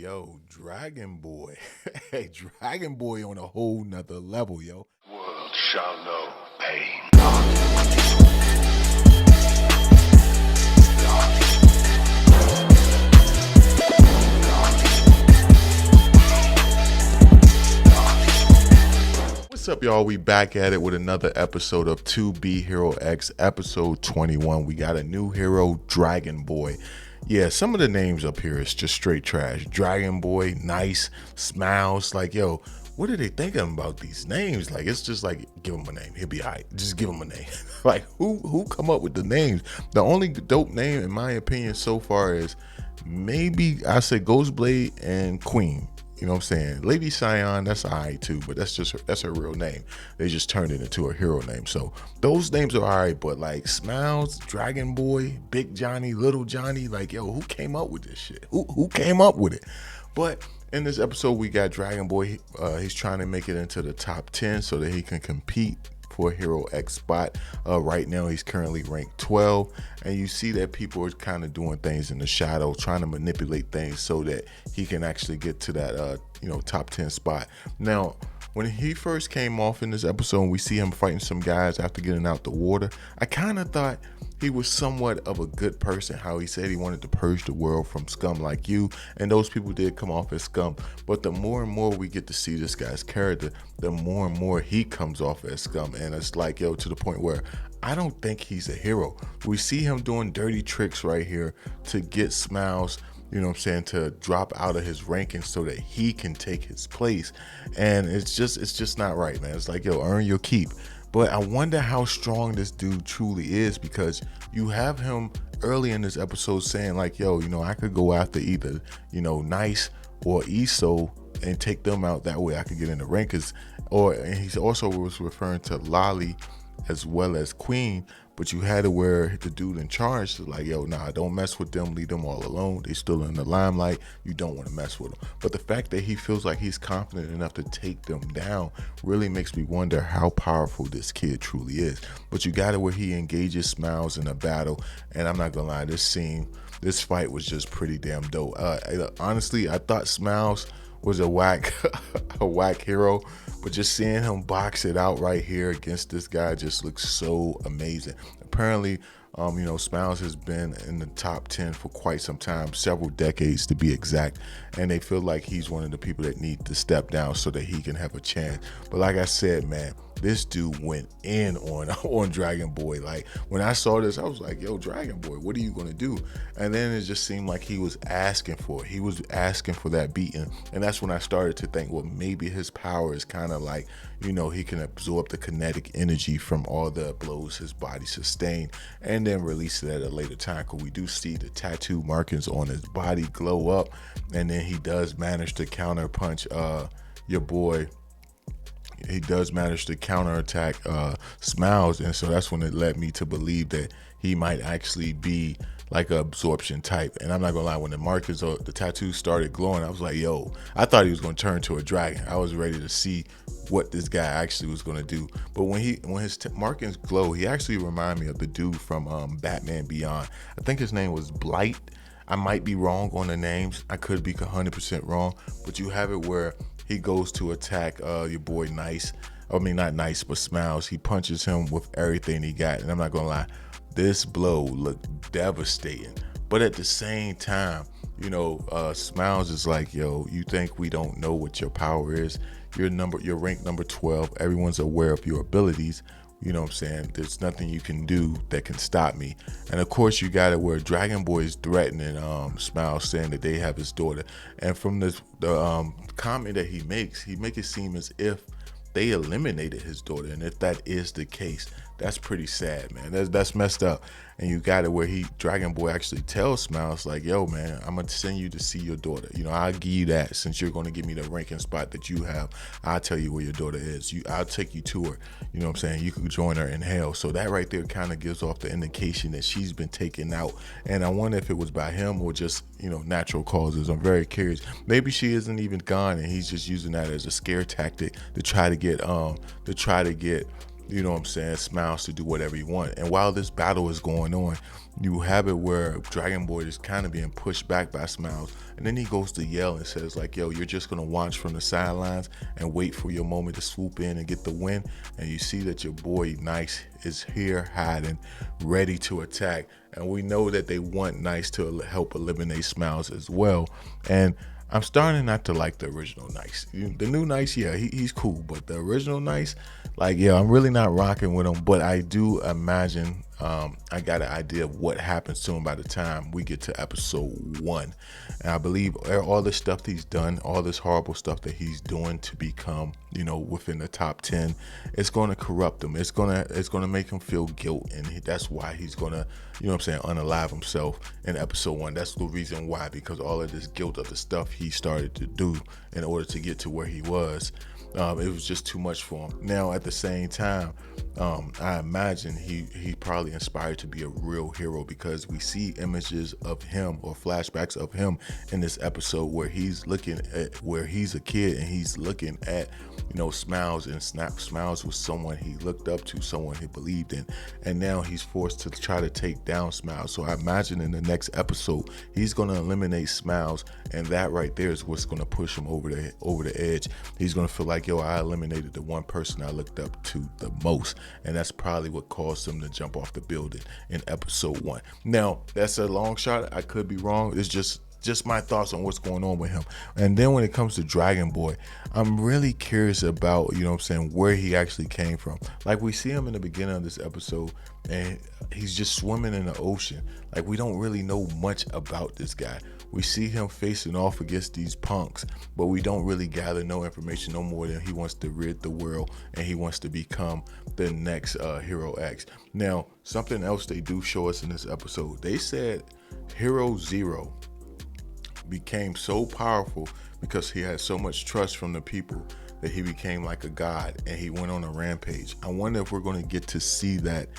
Yo, Dragon Boy. Hey, Dragon Boy on a whole nother level, yo. World shall know pain. What's up, y'all? We back at it with another episode of 2B Hero X, episode 21. We got a new hero, Dragon Boy. Yeah, some of the names up here is just straight trash. Dragon Boy, nice, smiles. Like, yo, what are they thinking about these names? Like, it's just like, give him a name. He'll be all right. Just give him a name. Like, who come up with the names? The only dope name, in my opinion, so far is maybe I say Ghostblade and Queen. You know what I'm saying? Lady Scion, that's alright too, but that's her real name. They just turned it into a hero name. So those names are alright, but like Smiles, Dragon Boy, Big Johnny, Little Johnny, like yo, who came up with this shit? Who came up with it? But in this episode, we got Dragon Boy. He's trying to make it into the top 10 so that he can compete for Hero X spot. Right now he's currently ranked 12, and you see that people are kind of doing things in the shadow, trying to manipulate things so that he can actually get to that top 10 spot. Now when he first came off in this episode and we see him fighting some guys after getting out the water, I kind of thought he was somewhat of a good person, how he said he wanted to purge the world from scum like you, and those people did come off as scum. But the more and more we get to see this guy's character, the more and more he comes off as scum. And it's like, yo, to the point where I don't think he's a hero. We see him doing dirty tricks right here to get Smiles, you know what I'm saying, to drop out of his rankings so that he can take his place. And it's just not right, man. It's like, yo, earn your keep. But I wonder how strong this dude truly is, because you have him early in this episode saying like, yo, I could go after either, Nice or Iso and take them out. That way I could get in the rankings. And he also was referring to Lolly as well as Queen, but you had to where the dude in charge is like, yo, nah, don't mess with them, leave them all alone. They still in the limelight. You don't want to mess with them. But the fact that he feels like he's confident enough to take them down really makes me wonder how powerful this kid truly is. But you got it where he engages Smiles in a battle, and I'm not gonna lie, this fight was just pretty damn dope. Honestly, I thought Smiles was a whack hero, but just seeing him box it out right here against this guy just looks so amazing. Apparently, Smiles has been in the top 10 for quite some time, several decades to be exact, and they feel like he's one of the people that need to step down so that he can have a chance. But like I said, man, this dude went in on Dragon Boy. Like when I saw this, I was like, yo, Dragon Boy, what are you gonna do? And then it just seemed like he was asking for it. He was asking for that beating. And that's when I started to think, well, maybe his power is kind of like, he can absorb the kinetic energy from all the blows his body sustained and then release it at a later time. Because we do see the tattoo markings on his body glow up, and then he does manage to counter punch your boy. He does manage to counterattack Smiles, and so that's when it led me to believe that he might actually be like an absorption type. And I'm not gonna lie, when the markers or the tattoos started glowing, I was like, yo, I thought he was gonna turn to a dragon. I was ready to see what this guy actually was gonna do. But when his markings glow, he actually reminded me of the dude from Batman Beyond. I think his name was Blight. I might be wrong on the names. I could be 100% wrong, but you have it where he goes to attack your boy Nice. I mean, not Nice, but Smiles. He punches him with everything he got. And I'm not going to lie, this blow looked devastating. But at the same time, Smiles is like, yo, you think we don't know what your power is? You're ranked number 12. Everyone's aware of your abilities. You know what I'm saying? There's nothing you can do that can stop me. And of course, you got it where Dragon Boy is threatening Smiles, saying that they have his daughter. And from the comment that he makes it seem as if they eliminated his daughter. And if that is the case, that's pretty sad, man. That's messed up. And you got it where Dragon Boy actually tells Smiles like, yo, man, I'm gonna send you to see your daughter. I'll give you that. Since you're gonna give me the ranking spot that you have, I'll tell you where your daughter is. I'll take you to her. You know what I'm saying? You could join her in hell. So that right there kind of gives off the indication that she's been taken out. And I wonder if it was by him or just, natural causes. I'm very curious. Maybe she isn't even gone and he's just using that as a scare tactic to try to get you know what I'm saying, Smiles to do whatever he want. And while this battle is going on, you have it where Dragon Boy is kind of being pushed back by Smiles, and then he goes to yell and says like, yo, you're just gonna watch from the sidelines and wait for your moment to swoop in and get the win. And you see that your boy Nice is here hiding, ready to attack, and we know that they want Nice to help eliminate Smiles as well. And I'm starting not to like the original Nice. The new Nice, yeah, he's cool, but the original Nice, like, yeah, I'm really not rocking with him. But I do imagine I got an idea of what happens to him by the time we get to episode 1. And I believe all the stuff he's done, all this horrible stuff that he's doing to become, you know, within the top 10, it's going to corrupt him. It's going to make him feel guilt, and that's why he's going to, you know what I'm saying, unalive himself in episode 1. That's the reason why, because all of this guilt of the stuff he started to do in order to get to where he was, it was just too much for him. Now, at the same time, I imagine he probably inspired to be a real hero, because we see images of him or flashbacks of him in this episode where he's looking at where he's a kid and he's looking at, you know, Smiles, and Smiles was someone he looked up to, someone he believed in, and now he's forced to try to take down Smiles. So I imagine in the next episode he's going to eliminate Smiles, and that right there is what's going to push him over the edge. He's going to feel like, yo, I eliminated the one person I looked up to the most, and that's probably what caused him to jump off the building in episode 1. Now, that's a long shot. I could be wrong. It's just my thoughts on what's going on with him. And then when it comes to Dragon Boy, I'm really curious about, you know what I'm saying, where he actually came from. Like, we see him in the beginning of this episode and he's just swimming in the ocean. Like, we don't really know much about this guy. We see him facing off against these punks, but we don't really gather no information no more than he wants to rid the world and he wants to become the next Hero X. Now, something else they do show us in this episode, they said Hero Zero became so powerful because he had so much trust from the people that he became like a god and he went on a rampage. I wonder if we're going to get to see that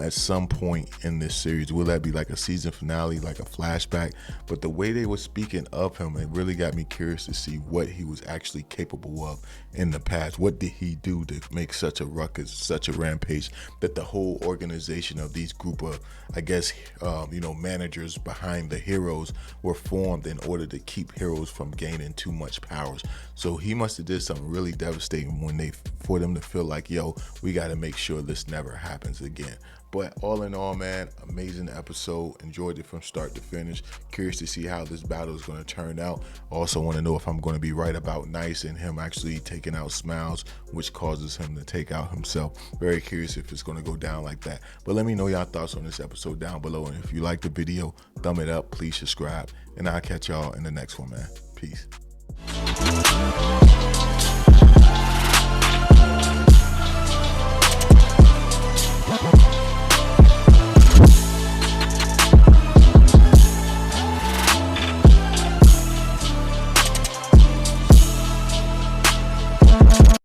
at some point in this series. Will that be like a season finale, like a flashback? But the way they were speaking of him, it really got me curious to see what he was actually capable of in the past. What did he do to make such a ruckus, such a rampage, that the whole organization of these group of, I guess, managers behind the heroes were formed in order to keep heroes from gaining too much powers. So he must have did something really devastating for them to feel like, yo, we got to make sure this never happens again. But all in all, man, amazing episode. Enjoyed it from start to finish. Curious to see how this battle is going to turn out. Also want to know if I'm going to be right about Nice and him actually taking out Smiles, which causes him to take out himself. Very curious if it's going to go down like that. But let me know y'all thoughts on this episode down below. And if you like the video, thumb it up. Please subscribe. And I'll catch y'all in the next one, man. Peace.